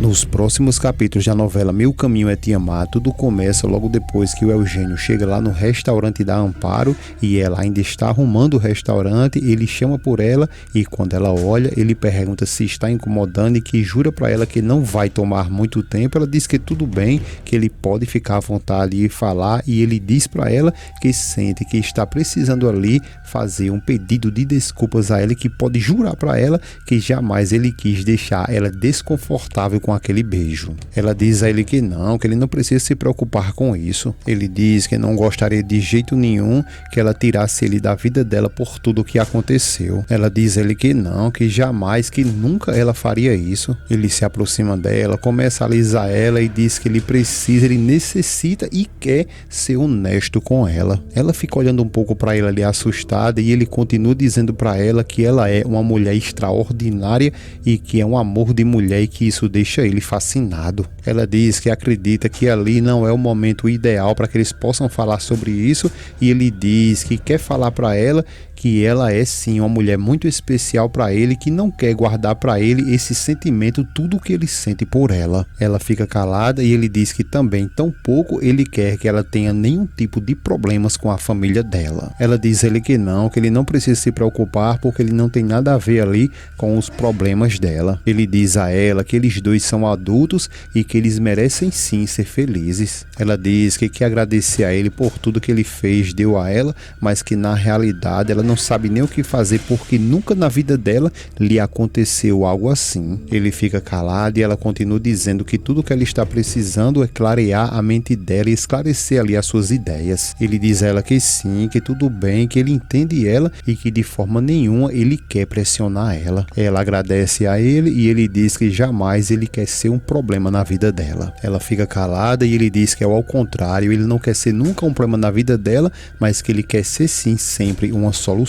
Nos próximos capítulos da novela Meu Caminho é Te Amar, tudo começa logo depois que o Eugênio chega lá no restaurante da Amparo e ela ainda está arrumando o restaurante. Ele chama por ela e quando ela olha, ele pergunta se está incomodando e que jura para ela que não vai tomar muito tempo. Ela diz que tudo bem, que ele pode ficar à vontade e falar, e ele diz para ela que sente que está precisando ali fazer um pedido de desculpas a ela e que pode jurar para ela que jamais ele quis deixar ela desconfortável com aquele beijo. Ela diz a ele que ele não precisa se preocupar com isso. Ele diz que não gostaria de jeito nenhum que ela tirasse ele da vida dela por tudo o que aconteceu. Ela diz a ele que jamais, que nunca ela faria isso. Ele se aproxima dela, começa a alisar ela e diz que ele necessita e quer ser honesto com ela. Ela fica olhando um pouco para ele ali assustada e ele continua dizendo para ela que ela é uma mulher extraordinária e que é um amor de mulher e que isso deixa ele fascinado. Ela diz que acredita que ali não é o momento ideal para que eles possam falar sobre isso, e ele diz que quer falar para ela que ela é sim uma mulher muito especial para ele, que não quer guardar para ele esse sentimento, tudo o que ele sente por ela. Ela fica calada e ele diz que também tampouco ele quer que ela tenha nenhum tipo de problemas com a família dela. Ela diz a ele que ele não precisa se preocupar porque ele não tem nada a ver ali com os problemas dela. Ele diz a ela que eles dois são adultos e que eles merecem sim ser felizes. Ela diz que quer agradecer a ele por tudo que ele fez, deu a ela, mas que na realidade ela não sabe nem o que fazer porque nunca na vida dela lhe aconteceu algo assim. Ele fica calado e ela continua dizendo que tudo que ela está precisando é clarear a mente dela e esclarecer ali as suas ideias. Ele diz a ela que sim, que tudo bem, que ele entende ela e que de forma nenhuma ele quer pressionar ela. Ela agradece a ele e ele diz que jamais ele quer ser um problema na vida dela. Ela fica calada e ele diz que é ao contrário, ele não quer ser nunca um problema na vida dela, mas que ele quer ser sim sempre uma solução.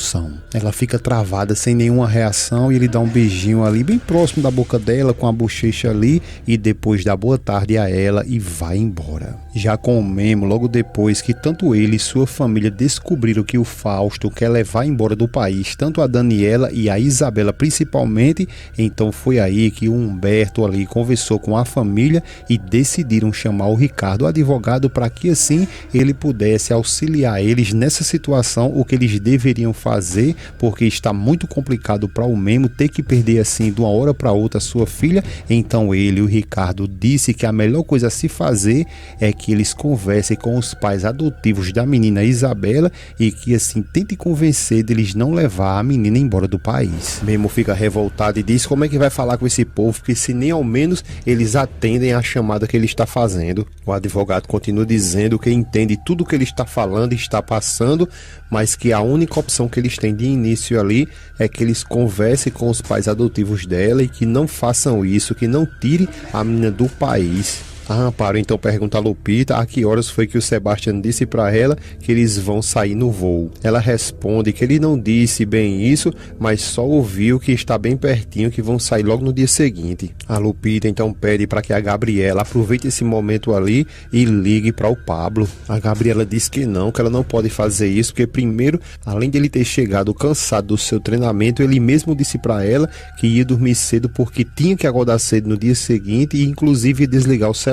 Ela fica travada sem nenhuma reação e ele dá um beijinho ali bem próximo da boca dela, com a bochecha ali, e depois dá boa tarde a ela e vai embora. Já com o Memo, logo depois que tanto ele e sua família descobriram que o Fausto quer levar embora do país tanto a Daniela e a Isabela principalmente, então foi aí que o Humberto ali conversou com a família e decidiram chamar o Ricardo, o advogado, para que assim ele pudesse auxiliar eles nessa situação, o que eles deveriam fazer, porque está muito complicado para o Memo ter que perder assim de uma hora para outra sua filha. Então ele, o Ricardo, disse que a melhor coisa a se fazer é que eles conversem com os pais adotivos da menina Isabela e que assim tente convencer deles não levar a menina embora do país. Memo fica revoltado e diz como é que vai falar com esse povo, porque se nem ao menos eles atendem a chamada que ele está fazendo. O advogado continua dizendo que entende tudo que ele está falando e está passando, mas que a única opção que eles têm de início ali é que eles conversem com os pais adotivos dela e que não façam isso, que não tirem a menina do país. A Amparo então pergunta a Lupita a que horas foi que o Sebastião disse para ela que eles vão sair no voo. Ela responde que ele não disse bem isso, mas só ouviu que está bem pertinho, que vão sair logo no dia seguinte. A Lupita então pede para que a Gabriela aproveite esse momento ali e ligue para o Pablo. A Gabriela diz que ela não pode fazer isso, porque primeiro, além de ele ter chegado cansado do seu treinamento, ele mesmo disse para ela que ia dormir cedo porque tinha que acordar cedo no dia seguinte e inclusive ia desligar o celular.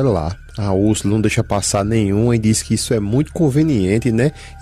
A Úrsula não deixa passar nenhum e diz que isso é muito conveniente,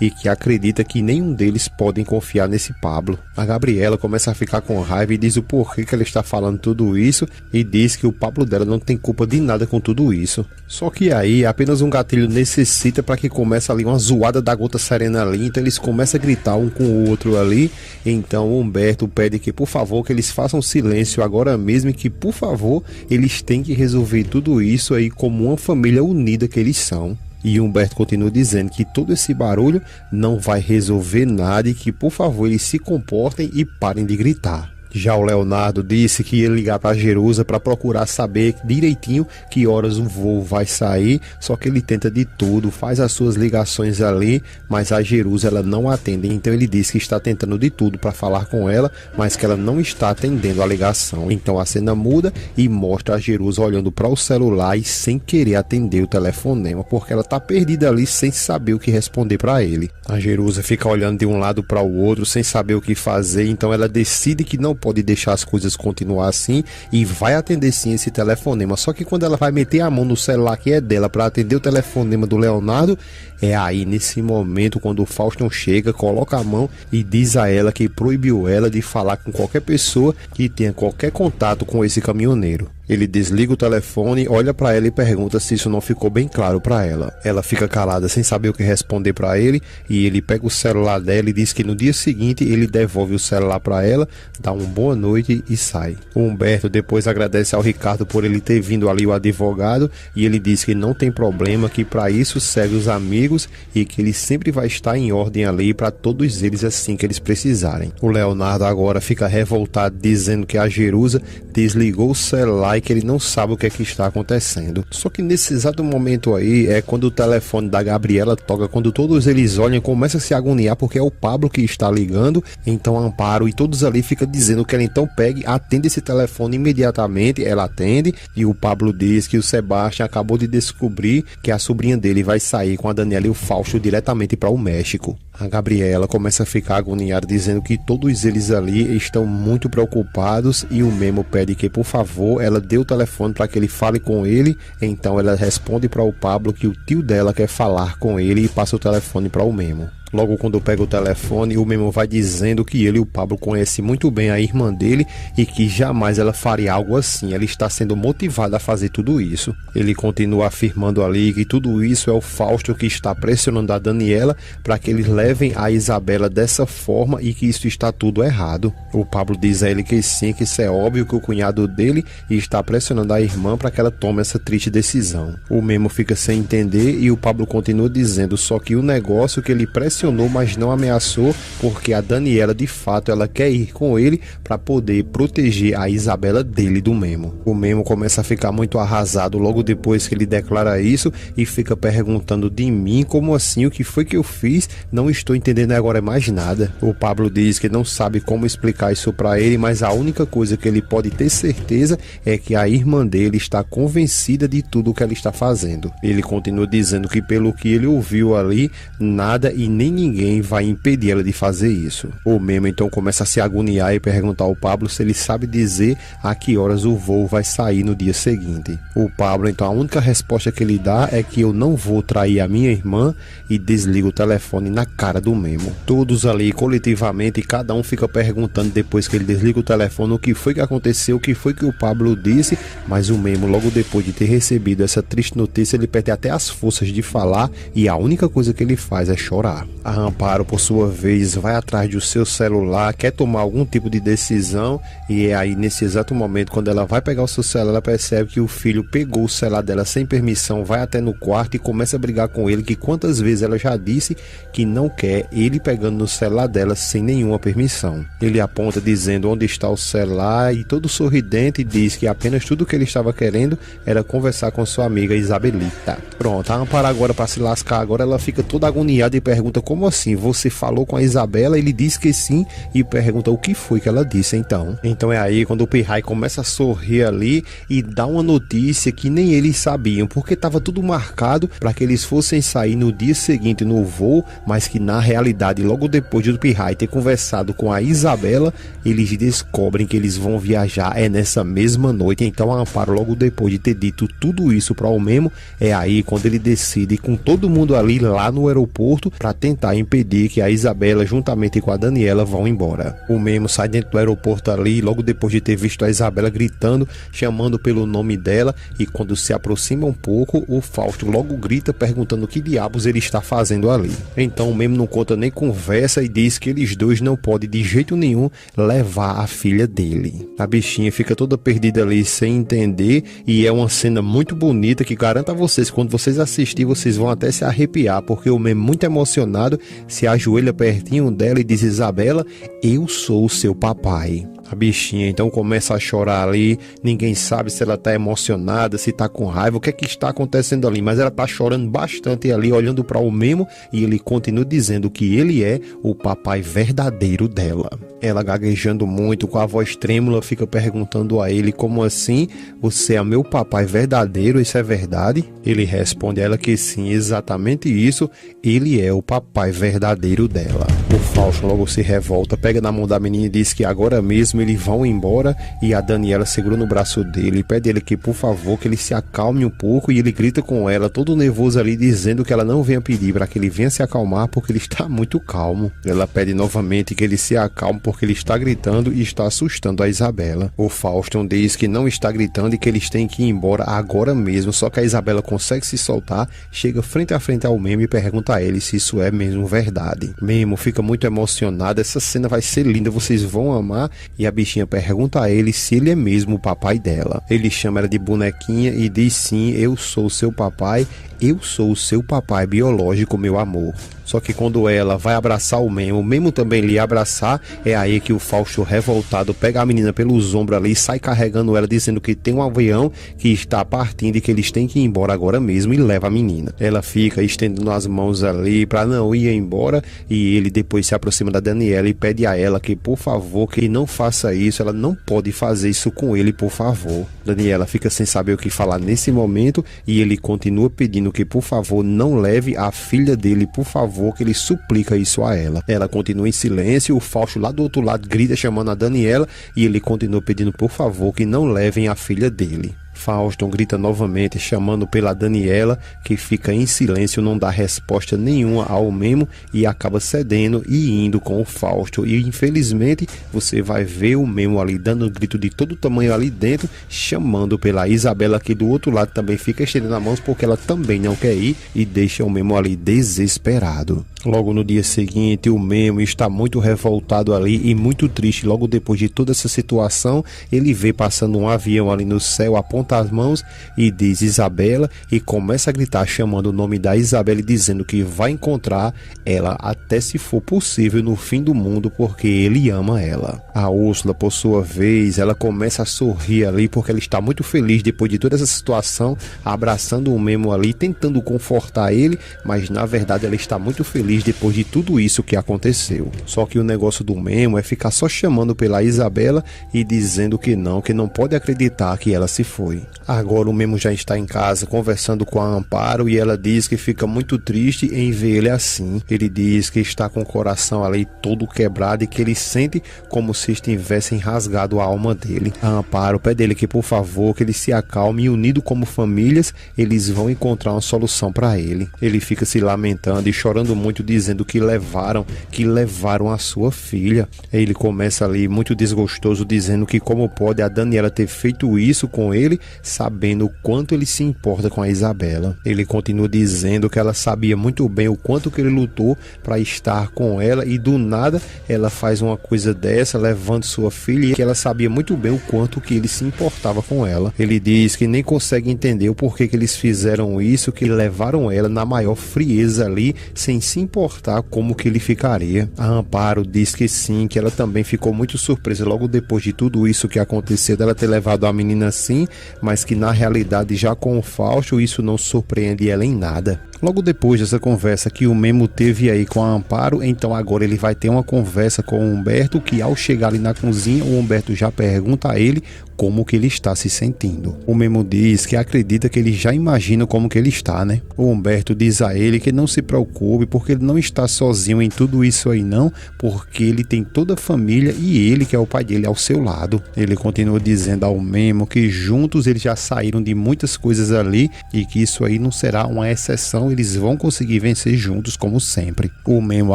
e que acredita que nenhum deles podem confiar nesse Pablo. A Gabriela começa a ficar com raiva e diz o porquê que ela está falando tudo isso e diz que o Pablo dela não tem culpa de nada com tudo isso. Só que aí apenas um gatilho necessita para que comece ali uma zoada da gota serena ali, então eles começam a gritar um com o outro ali. Então o Humberto pede que por favor que eles façam silêncio agora mesmo e que por favor eles têm que resolver tudo isso aí como uma família unida que eles são. E Humberto continua dizendo que todo esse barulho não vai resolver nada e que por favor eles se comportem e parem de gritar. Já o Leonardo disse que ia ligar para a Jerusa para procurar saber direitinho que horas o voo vai sair, só que ele tenta de tudo, faz as suas ligações ali, mas a Jerusa ela não atende, então ele diz que está tentando de tudo para falar com ela, mas que ela não está atendendo a ligação. Então a cena muda e mostra a Jerusa olhando para o celular e sem querer atender o telefonema, porque ela está perdida ali sem saber o que responder para ele. A Jerusa fica olhando de um lado para o outro sem saber o que fazer, então ela decide que não pode deixar as coisas continuar assim e vai atender sim esse telefonema. Só que quando ela vai meter a mão no celular que é dela para atender o telefonema do Leonardo, é aí nesse momento quando o Fauston chega, coloca a mão e diz a ela que proibiu ela de falar com qualquer pessoa que tenha qualquer contato com esse caminhoneiro. Ele desliga o telefone, olha para ela e pergunta se isso não ficou bem claro para ela. Ela fica calada sem saber o que responder para ele e ele pega o celular dela e diz que no dia seguinte ele devolve o celular para ela, dá uma boa noite e sai. O Humberto depois agradece ao Ricardo por ele ter vindo ali o advogado e ele diz que não tem problema, que para isso segue os amigos e que ele sempre vai estar em ordem ali para todos eles assim que eles precisarem. O Leonardo agora fica revoltado dizendo que a Jerusa desligou o celular e que ele não sabe o que é que está acontecendo. Só que nesse exato momento aí é quando o telefone da Gabriela toca, quando todos eles olham, começa a se agoniar porque é o Pablo que está ligando. Então Amparo e todos ali ficam dizendo que ela então pegue, atende esse telefone imediatamente. Ela atende e o Pablo diz que o Sebastião acabou de descobrir que a sobrinha dele vai sair com a Daniela e o Fausto diretamente para o México. A Gabriela começa a ficar agoniada dizendo que todos eles ali estão muito preocupados e o Memo pede que por favor ela dê o telefone para que ele fale com ele. Então ela responde para o Pablo que o tio dela quer falar com ele e passa o telefone para o Memo. Logo quando pega o telefone, o Memo vai dizendo que ele e o Pablo conhecem muito bem a irmã dele e que jamais ela faria algo assim. Ela está sendo motivada a fazer tudo isso. Ele continua afirmando ali que tudo isso é o Fausto que está pressionando a Daniela para que eles levem a Isabela dessa forma e que isso está tudo errado. O Pablo diz a ele que sim, que isso é óbvio, que o cunhado dele está pressionando a irmã para que ela tome essa triste decisão. O Memo fica sem entender e o Pablo continua dizendo só que o negócio que ele pressionou, mas não ameaçou, porque a Daniela de fato ela quer ir com ele para poder proteger a Isabela dele do Memo. O Memo começa a ficar muito arrasado logo depois que ele declara isso e fica perguntando de mim, como assim, o que foi que eu fiz? Não estou entendendo agora mais nada. O Pablo diz que não sabe como explicar isso para ele, mas a única coisa que ele pode ter certeza é que a irmã dele está convencida de tudo o que ela está fazendo. Ele continua dizendo que pelo que ele ouviu ali, nada e nem ninguém vai impedir ela de fazer isso. O Memo então começa a se agoniar e perguntar ao Pablo se ele sabe dizer a que horas o voo vai sair no dia seguinte. O Pablo então a única resposta que ele dá é que eu não vou trair a minha irmã e desliga o telefone na cara do Memo. Todos ali coletivamente, cada um fica perguntando depois que ele desliga o telefone o que foi que aconteceu, o que foi que o Pablo disse, mas o Memo logo depois de ter recebido essa triste notícia ele perde até as forças de falar e a única coisa que ele faz é chorar. A Amparo, por sua vez, vai atrás do seu celular, quer tomar algum tipo de decisão e é aí nesse exato momento, quando ela vai pegar o seu celular, ela percebe que o filho pegou o celular dela sem permissão, vai até no quarto e começa a brigar com ele, que quantas vezes ela já disse que não quer ele pegando no celular dela sem nenhuma permissão. Ele aponta dizendo onde está o celular e todo sorridente diz que apenas tudo que ele estava querendo era conversar com sua amiga Isabelita. Pronto, a Amparo agora, para se lascar agora, ela fica toda agoniada e pergunta: como assim? Você falou com a Isabela? Ele diz que sim e pergunta o que foi que ela disse então. Então é aí quando o Pirrai começa a sorrir ali e dá uma notícia que nem eles sabiam, porque estava tudo marcado para que eles fossem sair no dia seguinte no voo, mas que na realidade logo depois do Pirrai ter conversado com a Isabela, eles descobrem que eles vão viajar nessa mesma noite. Então a Amparo, logo depois de ter dito tudo isso para o Memo, é aí quando ele decide com todo mundo ali lá no aeroporto para tentar impedir que a Isabela juntamente com a Daniela vão embora. O Memo sai dentro do aeroporto ali logo depois de ter visto a Isabela gritando, chamando pelo nome dela, e quando se aproxima um pouco, o Fausto logo grita perguntando o que diabos ele está fazendo ali. Então o Memo não conta nem conversa e diz que eles dois não podem de jeito nenhum levar a filha dele. A bichinha fica toda perdida ali sem entender e é uma cena muito bonita que garanto a vocês, quando vocês assistirem vocês vão até se arrepiar, porque o Memo muito emocionado se ajoelha pertinho dela e diz: Isabela, eu sou o seu papai. A bichinha então começa a chorar ali, ninguém sabe se ela tá emocionada, se tá com raiva, o que é que está acontecendo ali, mas ela tá chorando bastante ali, olhando para o Memo, e ele continua dizendo que ele é o papai verdadeiro dela. Ela, gaguejando muito, com a voz trêmula, fica perguntando a ele: como assim? Você é meu papai verdadeiro, isso é verdade? Ele responde a ela que sim, exatamente isso, ele é o papai verdadeiro dela. O Fausto logo se revolta, pega na mão da menina e diz que agora mesmo eles vão embora, e a Daniela segura no braço dele e pede ele que por favor que ele se acalme um pouco, e ele grita com ela todo nervoso ali, dizendo que ela não venha pedir para que ele venha se acalmar porque ele está muito calmo. Ela pede novamente que ele se acalme porque ele está gritando e está assustando a Isabela. O Fausto diz que não está gritando e que eles têm que ir embora agora mesmo, só que a Isabela consegue se soltar, chega frente a frente ao Memo e pergunta a ele se isso é mesmo verdade. Memo fica muito emocionado, essa cena vai ser linda, vocês vão amar, e a bichinha pergunta a ele se ele é mesmo o papai dela. Ele chama ela de bonequinha e diz sim, eu sou seu papai, eu sou o seu papai biológico, meu amor. Só que quando ela vai abraçar o Memo também lhe abraçar, é aí que o Fausto revoltado pega a menina pelos ombros ali e sai carregando ela, dizendo que tem um avião que está partindo e que eles têm que ir embora agora mesmo, e leva a menina. Ela fica estendendo as mãos ali para não ir embora, e ele depois se aproxima da Daniela e pede a ela que por favor que ele não faça isso, ela não pode fazer isso com ele, por favor. Daniela fica sem saber o que falar nesse momento, e ele continua pedindo que por favor não leve a filha dele, por favor, que ele suplica isso a ela. Ela continua em silêncio, o Fausto lá do outro lado grita chamando a Daniela, e ele continua pedindo por favor que não levem a filha dele. Fausto grita novamente chamando pela Daniela, que fica em silêncio, não dá resposta nenhuma ao Memo e acaba cedendo e indo com o Fausto. E infelizmente você vai ver o Memo ali dando um grito de todo tamanho ali dentro, chamando pela Isabela, que do outro lado também fica estendendo as mãos porque ela também não quer ir, e deixa o Memo ali desesperado. Logo no dia seguinte, o Memo está muito revoltado ali e muito triste. Logo depois de toda essa situação, ele vê passando um avião ali no céu, aponta as mãos e diz Isabela, e começa a gritar chamando o nome da Isabela e dizendo que vai encontrar ela até se for possível no fim do mundo, porque ele ama ela. A Úrsula, por sua vez, ela começa a sorrir ali porque ela está muito feliz depois de toda essa situação, abraçando o Memo ali, tentando confortar ele, mas na verdade ela está muito feliz depois de tudo isso que aconteceu. Só que o negócio do Memo é ficar só chamando pela Isabela e dizendo que não pode acreditar que ela se foi. Agora o Memo já está em casa conversando com a Amparo, e ela diz que fica muito triste em ver ele assim. Ele diz que está com o coração ali todo quebrado e que ele sente como se estivessem rasgado a alma dele. A Amparo pede ele que por favor que ele se acalme, e unido como famílias eles vão encontrar uma solução para ele. Ele fica se lamentando e chorando muito, dizendo que levaram a sua filha. Ele começa ali muito desgostoso, dizendo que como pode a Daniela ter feito isso com ele, sabendo o quanto ele se importa com a Isabela. Ele continua dizendo que ela sabia muito bem o quanto que ele lutou para estar com ela, e do nada ela faz uma coisa dessa, levando sua filha, e que ela sabia muito bem o quanto que ele se importava com ela. Ele diz que nem consegue entender o porquê que eles fizeram isso, que levaram ela na maior frieza ali, sem se importar como que ele ficaria. A Amparo diz que sim, que ela também ficou muito surpresa logo depois de tudo isso que aconteceu, dela ter levado a menina assim, mas que na realidade já com o Fausto isso não surpreende ela em nada. Logo depois dessa conversa que o Memo teve aí com a Amparo, então agora ele vai ter uma conversa com o Humberto, que ao chegar ali na cozinha, o Humberto já pergunta a ele como que ele está se sentindo. O Memo diz que acredita que ele já imagina como que ele está, né? O Humberto diz a ele que não se preocupe, porque ele não está sozinho em tudo isso aí não, porque ele tem toda a família e ele, que é o pai dele, ao seu lado. Ele continua dizendo ao Memo que juntos eles já saíram de muitas coisas ali, e que isso aí não será uma exceção, eles vão conseguir vencer juntos como sempre. O Memo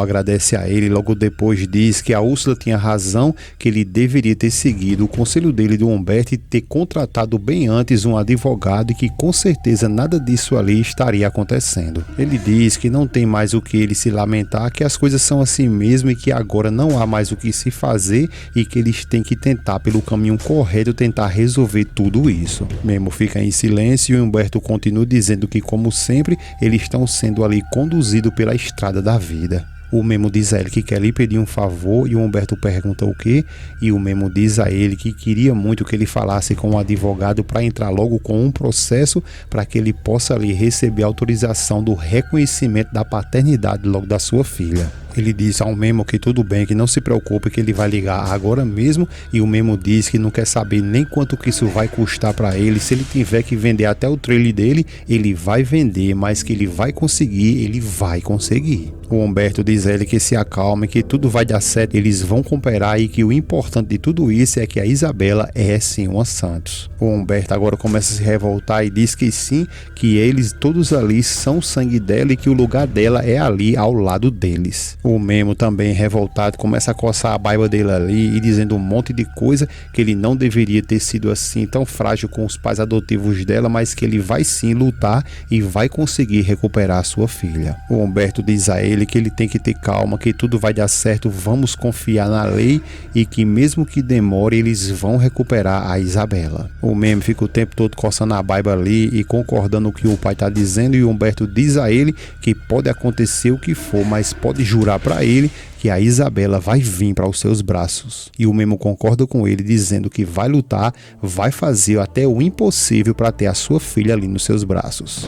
agradece a ele, logo depois diz que a Úrsula tinha razão, que ele deveria ter seguido o conselho dele do Humberto e ter contratado bem antes um advogado, e que com certeza nada disso ali estaria acontecendo. Ele diz que não tem mais o que ele se lamentar, que as coisas são assim mesmo e que agora não há mais o que se fazer, e que eles têm que tentar pelo caminho correto tentar resolver tudo isso. Memo fica em silêncio e o Humberto continua dizendo que como sempre eles estão sendo ali conduzidos pela estrada da vida. O Memo diz a ele que quer lhe pedir um favor, e o Humberto pergunta o quê, e o Memo diz a ele que queria muito que ele falasse com o advogado para entrar logo com um processo para que ele possa ali receber a autorização do reconhecimento da paternidade logo da sua filha. Ele diz ao Memo que tudo bem, que não se preocupe, que ele vai ligar agora mesmo, e o Memo diz que não quer saber nem quanto que isso vai custar para ele. Se ele tiver que vender até o trailer dele, ele vai vender, mas que ele vai conseguir, ele vai conseguir. O Humberto diz a ele que se acalme, que tudo vai dar certo, eles vão cooperar e que o importante de tudo isso é que a Isabela é sim uma Santos. O Humberto agora começa a se revoltar e diz que sim, que eles todos ali são sangue dela e que o lugar dela é ali ao lado deles. O Memo também revoltado começa a coçar a barba dele ali e dizendo um monte de coisa, que ele não deveria ter sido assim tão frágil com os pais adotivos dela, mas que ele vai sim lutar e vai conseguir recuperar a sua filha. O Humberto diz a ele que ele tem que ter calma, que tudo vai dar certo, vamos confiar na lei e que mesmo que demore, eles vão recuperar a Isabela. O Memo fica o tempo todo coçando a barba ali e concordando com o que o pai está dizendo, e o Humberto diz a ele que pode acontecer o que for, mas pode jurar para ele que a Isabela vai vir para os seus braços. E o Memo concorda com ele, dizendo que vai lutar, vai fazer até o impossível para ter a sua filha ali nos seus braços.